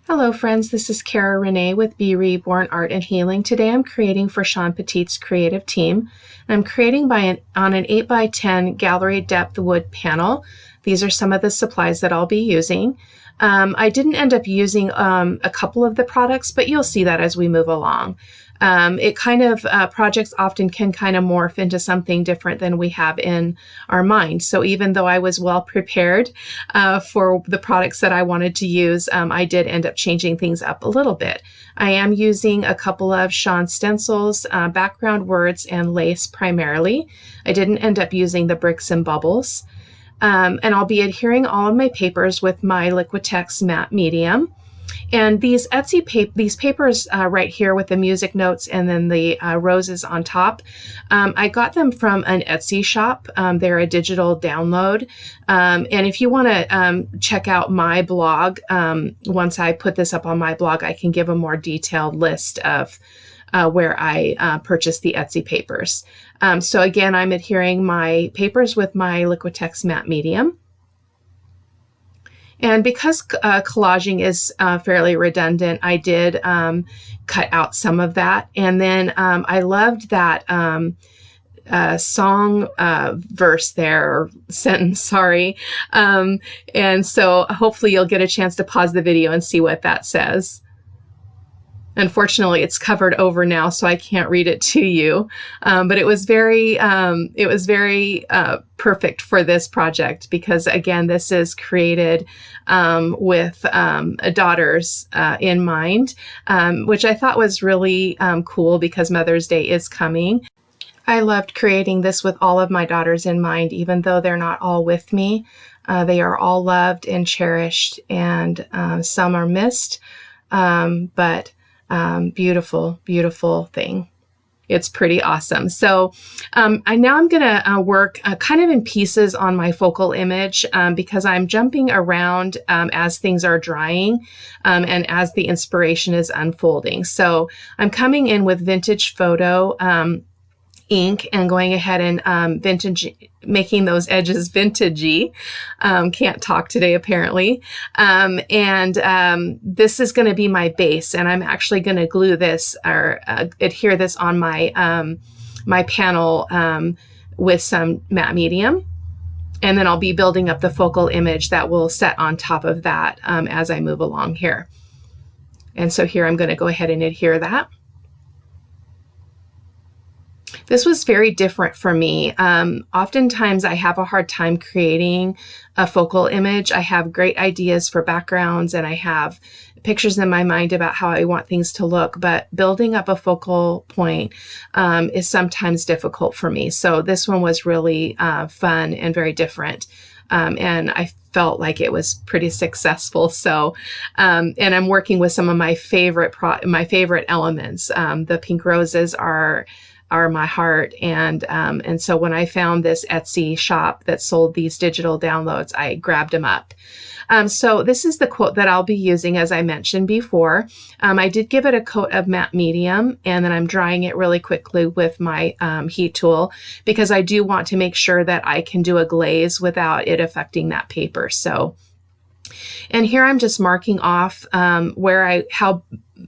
Hello friends, this is Cara-Renee with B.Reborn Art and Healing. Today I'm creating for Shawn Petite's creative team. I'm creating on an 8x10 gallery depth wood panel. These are some of the supplies that I'll be using. I didn't end up using a couple of the products, but you'll see that as we move along. Projects often can kind of morph into something different than we have in our mind. So even though I was well prepared for the products that I wanted to use, I did end up changing things up a little bit. I am using a couple of Shawn stencils, background words, and lace primarily. I didn't end up using the bricks and bubbles. And I'll be adhering all of my papers with my Liquitex matte medium. And these these papers right here with the music notes and then the roses on top, I got them from an Etsy shop. They're a digital download. And if you want to check out my blog, once I put this up on my blog, I can give a more detailed list of where I purchased the Etsy papers. So again, I'm adhering my papers with my Liquitex matte medium. And because collaging is fairly redundant, I did cut out some of that. And then I loved that song verse there, or sentence, sorry. And so hopefully you'll get a chance to pause the video and see what that says. Unfortunately, it's covered over now, so I can't read it to you. But it was very perfect for this project because, again, this is created with daughters in mind, which I thought was really cool because Mother's Day is coming. I loved creating this with all of my daughters in mind, even though they're not all with me. They are all loved and cherished, and some are missed, but beautiful, beautiful thing. It's pretty awesome. So now I'm going to work kind of in pieces on my focal image because I'm jumping around as things are drying and as the inspiration is unfolding. So I'm coming in with Vintage Photo ink and going ahead and making those edges vintagey. Can't talk today apparently. This is going to be my base, and I'm actually going to glue this or adhere this on my my panel with some matte medium. And then I'll be building up the focal image that will set on top of that as I move along here. And so here I'm going to go ahead and adhere that. This was very different for me. Oftentimes I have a hard time creating a focal image. I have great ideas for backgrounds and I have pictures in my mind about how I want things to look, but building up a focal point is sometimes difficult for me. So this one was really fun and very different. And I felt like it was pretty successful. So, and I'm working with some of my favorite elements. The pink roses are my heart. And so when I found this Etsy shop that sold these digital downloads, I grabbed them up. So this is the quote that I'll be using, as I mentioned before. I did give it a coat of matte medium, and then I'm drying it really quickly with my heat tool because I do want to make sure that I can do a glaze without it affecting that paper. So, and here I'm just marking off how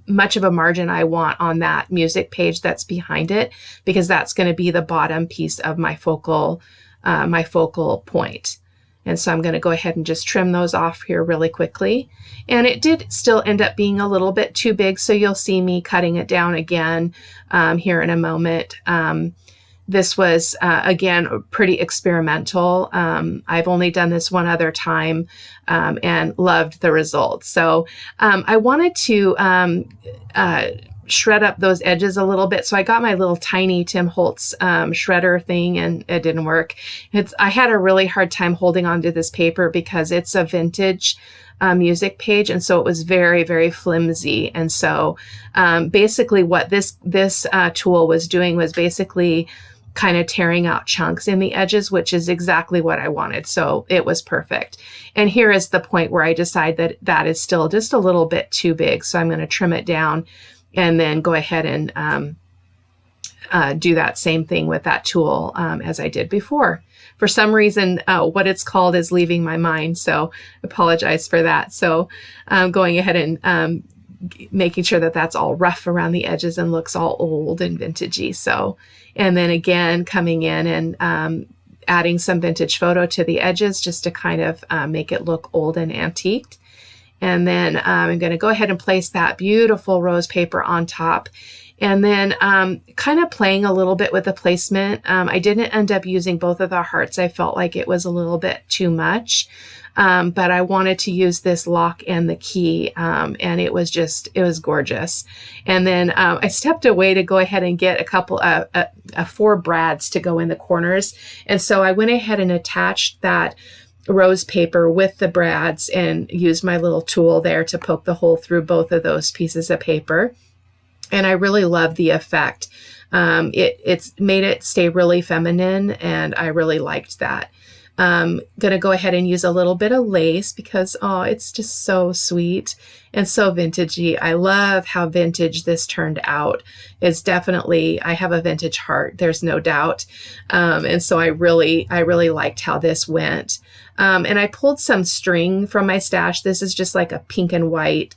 much of a margin I want on that music page that's behind it, because that's going to be the bottom piece of my focal point. And so I'm going to go ahead and just trim those off here really quickly. And it did still end up being a little bit too big, so you'll see me cutting it down again here in a moment. This was, again, pretty experimental. I've only done this one other time and loved the results. So I wanted to shred up those edges a little bit. So I got my little tiny Tim Holtz shredder thing, and it didn't work. I had a really hard time holding onto this paper because it's a vintage music page, and so it was very, very flimsy. And so basically what this tool was doing was basically kind of tearing out chunks in the edges, which is exactly what I wanted. So it was perfect. And here is the point where I decide that that is still just a little bit too big. So I'm going to trim it down and then go ahead and do that same thing with that tool as I did before. For some reason, what it's called is leaving my mind, so apologize for that. So going ahead and making sure that that's all rough around the edges and looks all old and vintagey. So, and then again, coming in and adding some vintage photo to the edges just to kind of make it look old and antiqued. And then I'm going to go ahead and place that beautiful rose paper on top. And then kind of playing a little bit with the placement. I didn't end up using both of the hearts. I felt like it was a little bit too much. But I wanted to use this lock and the key. And it was gorgeous. And then I stepped away to go ahead and get a couple of 4 brads to go in the corners. And so I went ahead and attached that rose paper with the brads and used my little tool there to poke the hole through both of those pieces of paper. And I really love the effect. It's made it stay really feminine, and I really liked that. Going to go ahead and use a little bit of lace because, it's just so sweet and so vintagey. I love how vintage this turned out. It's definitely, I have a vintage heart, there's no doubt. And so I really liked how this went. And I pulled some string from my stash. This is just like a pink and white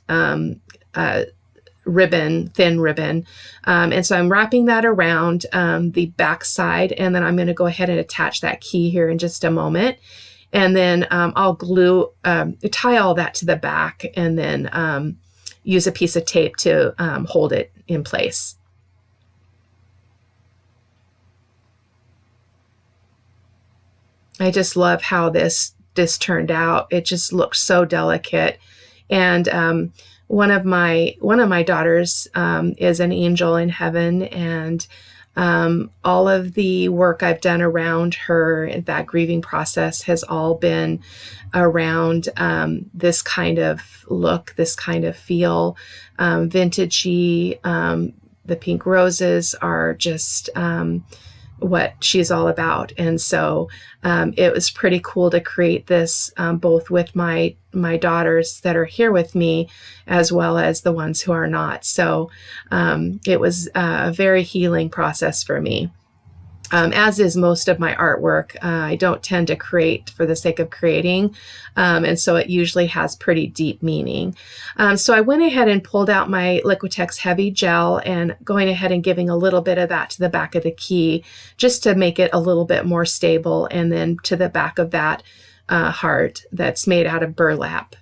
ribbon, thin ribbon. And so I'm wrapping that around the back side, and then I'm going to go ahead and attach that key here in just a moment. And then I'll tie all that to the back, and then use a piece of tape to hold it in place. I just love how this turned out. It just looks so delicate. And one of my daughters is an angel in heaven, and all of the work I've done around her, that grieving process, has all been around this kind of look, this kind of feel, vintagey. The pink roses are just what she's all about. And so it was pretty cool to create this both with my daughters that are here with me, as well as the ones who are not. So it was a very healing process for me. As is most of my artwork. I don't tend to create for the sake of creating, and so it usually has pretty deep meaning. So I went ahead and pulled out my Liquitex Heavy Gel and going ahead and giving a little bit of that to the back of the key just to make it a little bit more stable, and then to the back of that heart that's made out of burlap.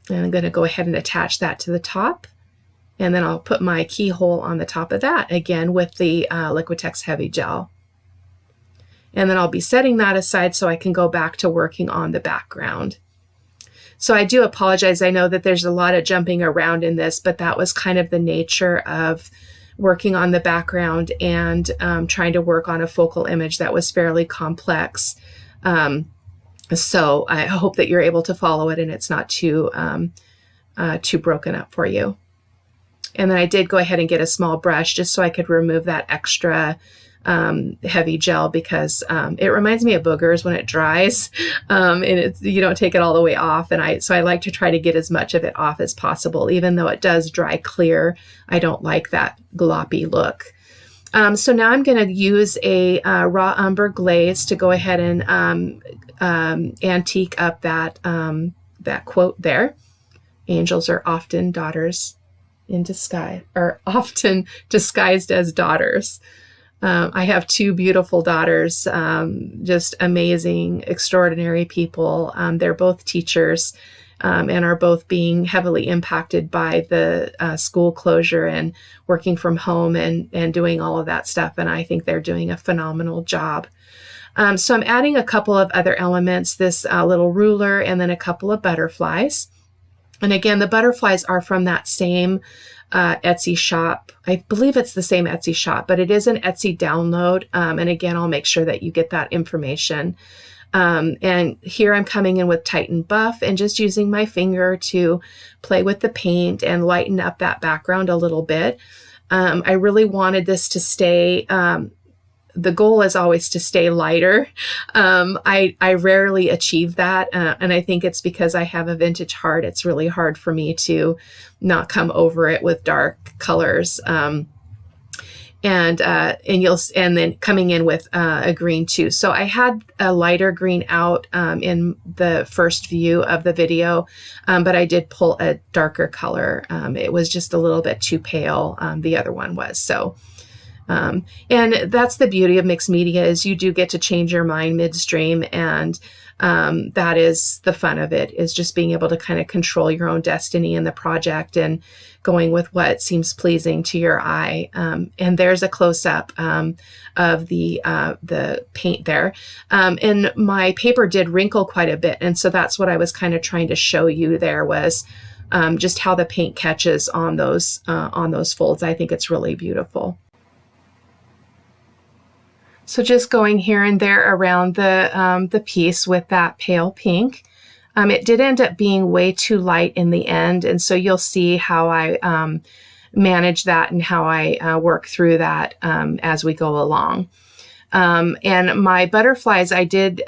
And I'm going to go ahead and attach that to the top. And then I'll put my keyhole on the top of that, again with the Liquitex Heavy Gel. And then I'll be setting that aside so I can go back to working on the background. So I do apologize. I know that there's a lot of jumping around in this, but that was kind of the nature of working on the background and trying to work on a focal image that was fairly complex. So I hope that you're able to follow it and it's not too broken up for you. And then I did go ahead and get a small brush just so I could remove that extra heavy gel, because it reminds me of boogers when it dries, and you don't take it all the way off. And so I like to try to get as much of it off as possible, even though it does dry clear. I don't like that gloppy look. So now I'm going to use a raw Umber Glaze to go ahead and antique up that quote there. Angels are often daughters in disguise, or often disguised as daughters. I have 2 beautiful daughters, just amazing, extraordinary people. They're both teachers and are both being heavily impacted by the school closure and working from home and doing all of that stuff. And I think they're doing a phenomenal job. So I'm adding a couple of other elements, this little ruler and then a couple of butterflies. And again, the butterflies are from that same Etsy shop. I believe it's the same Etsy shop, but it is an Etsy download. And again, I'll make sure that you get that information. And here I'm coming in with Titan Buff and just using my finger to play with the paint and lighten up that background a little bit. I really wanted this to stay, the goal is always to stay lighter. I rarely achieve that. And I think it's because I have a vintage heart. It's really hard for me to not come over it with dark colors. and then coming in with a green too. So I had a lighter green out in the first view of the video, but I did pull a darker color. It was just a little bit too pale. The other one was. So and that's the beauty of mixed media, is you do get to change your mind midstream, and that is the fun of it, is just being able to kind of control your own destiny in the project and going with what seems pleasing to your eye. And there's a close-up of the paint there. And my paper did wrinkle quite a bit, and so that's what I was kind of trying to show you there, was just how the paint catches on those folds. I think it's really beautiful. So just going here and there around the piece with that pale pink. It did end up being way too light in the end, and so you'll see how I manage that and how I work through that as we go along. And my butterflies, I did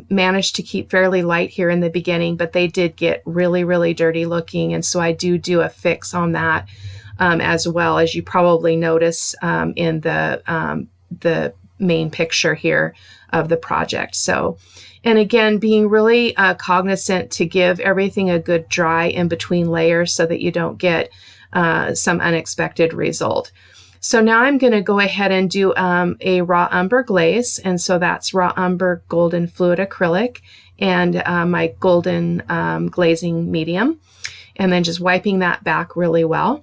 manage to keep fairly light here in the beginning, but they did get really, really dirty looking, and so I do a fix on that as well, as you probably notice in the main picture here of the project. So, and again, being really cognizant to give everything a good dry in between layers so that you don't get some unexpected result. So now I'm going to go ahead and do a raw umber glaze, and so that's raw umber golden fluid acrylic and my golden glazing medium, and then just wiping that back really well.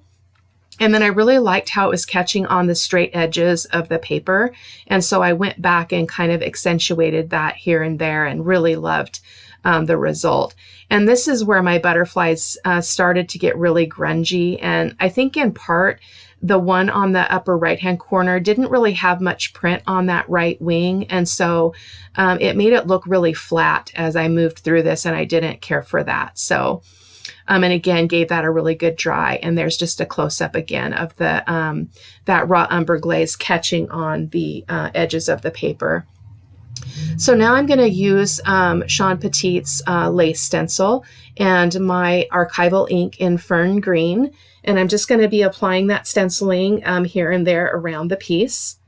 And then I really liked how it was catching on the straight edges of the paper. And so I went back and kind of accentuated that here and there, and really loved the result. And this is where my butterflies started to get really grungy. And I think in part, the one on the upper right-hand corner didn't really have much print on that right wing. And so it made it look really flat as I moved through this, and I didn't care for that. So and again, gave that a really good dry. And there's just a close-up again of the that raw umber glaze catching on the edges of the paper. So now I'm going to use Shawn Petite's lace stencil and my archival ink in Fern Green. And I'm just going to be applying that stenciling here and there around the piece.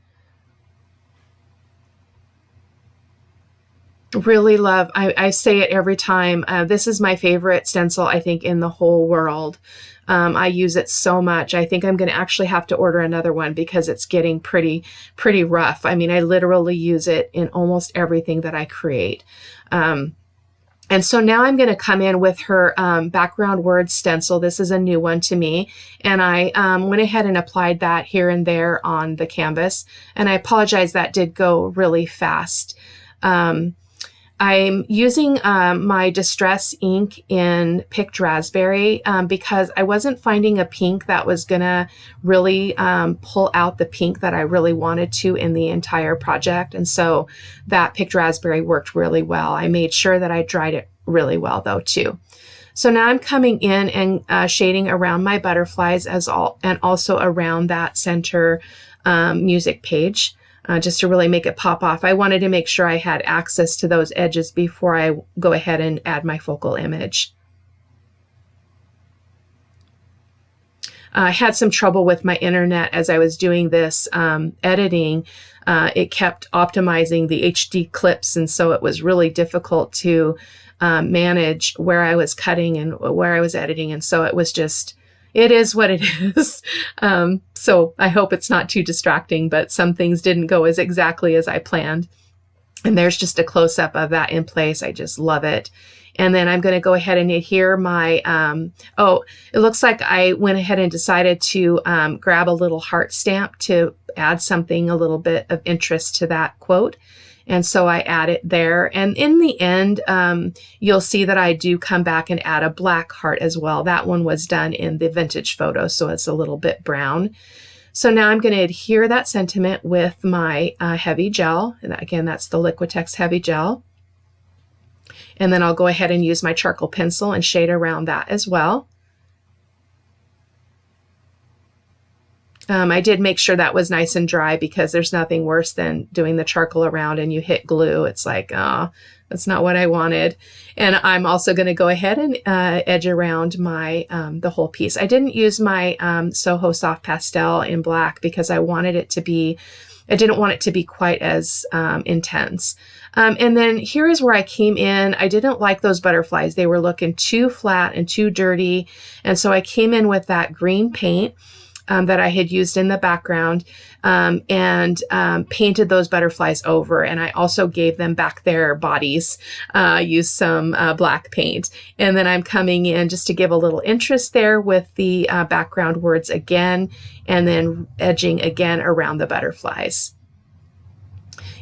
Really love, I say it every time, this is my favorite stencil, I think, in the whole world. I use it so much. I think I'm going to actually have to order another one because it's getting pretty rough. I mean, I literally use it in almost everything that I create. And so now I'm going to come in with her background word stencil. This is a new one to me. And I went ahead and applied that here and there on the canvas. And I apologize, that did go really fast. I'm using my Distress ink in Picked Raspberry because I wasn't finding a pink that was going to really pull out the pink that I really wanted to in the entire project. And so that Picked Raspberry worked really well. I made sure that I dried it really well though too. So now I'm coming in and shading around my butterflies and also around that center music page. Just to really make it pop off. I wanted to make sure I had access to those edges before I go ahead and add my focal image. I had some trouble with my internet as I was doing this editing. It kept optimizing the HD clips, and so it was really difficult to manage where I was cutting and where I was editing, and so it was just, it is what it is. So I hope it's not too distracting, but some things didn't go as exactly as I planned. And there's just a close-up of that in place. I just love it. And then I'm going to go ahead and adhere my, it looks like I went ahead and decided to grab a little heart stamp to add something, a little bit of interest to that quote. And so I add it there. And in the end, you'll see that I do come back and add a black heart as well. That one was done in the vintage photo, so it's a little bit brown. So now I'm going to adhere that sentiment with my heavy gel. And again, that's the Liquitex Heavy Gel. And then I'll go ahead and use my charcoal pencil and shade around that as well. I did make sure that was nice and dry because there's nothing worse than doing the charcoal around and you hit glue. It's like, oh, That's not what I wanted. And I'm also going to go ahead and edge around my the whole piece. I didn't use my Soho Soft Pastel in black because I wanted it to be, I didn't want it to be quite as intense. And then here is where I came in. I didn't like those butterflies. They were looking too flat and too dirty. And so I came in with that green paint that I had used in the background and painted those butterflies over. And I also gave them back their bodies, used some black paint. And then I'm coming in just to give a little interest there with the background words again, and then edging again around the butterflies.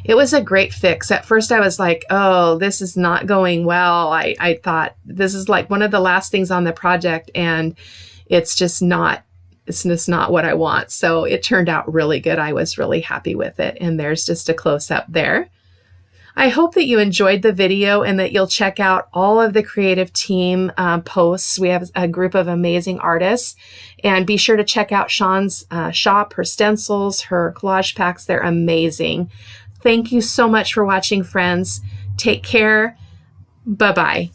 It was a great fix. At first I was like, oh, this is not going well. I thought this is like one of the last things on the project, and it's just not what I want. So it turned out really good. I was really happy with it. And there's just a close up there. I hope that you enjoyed the video and that you'll check out all of the creative team posts. We have a group of amazing artists, and be sure to check out Shawn's shop, her stencils, her collage packs. They're amazing. Thank you so much for watching, friends. Take care. Bye-bye.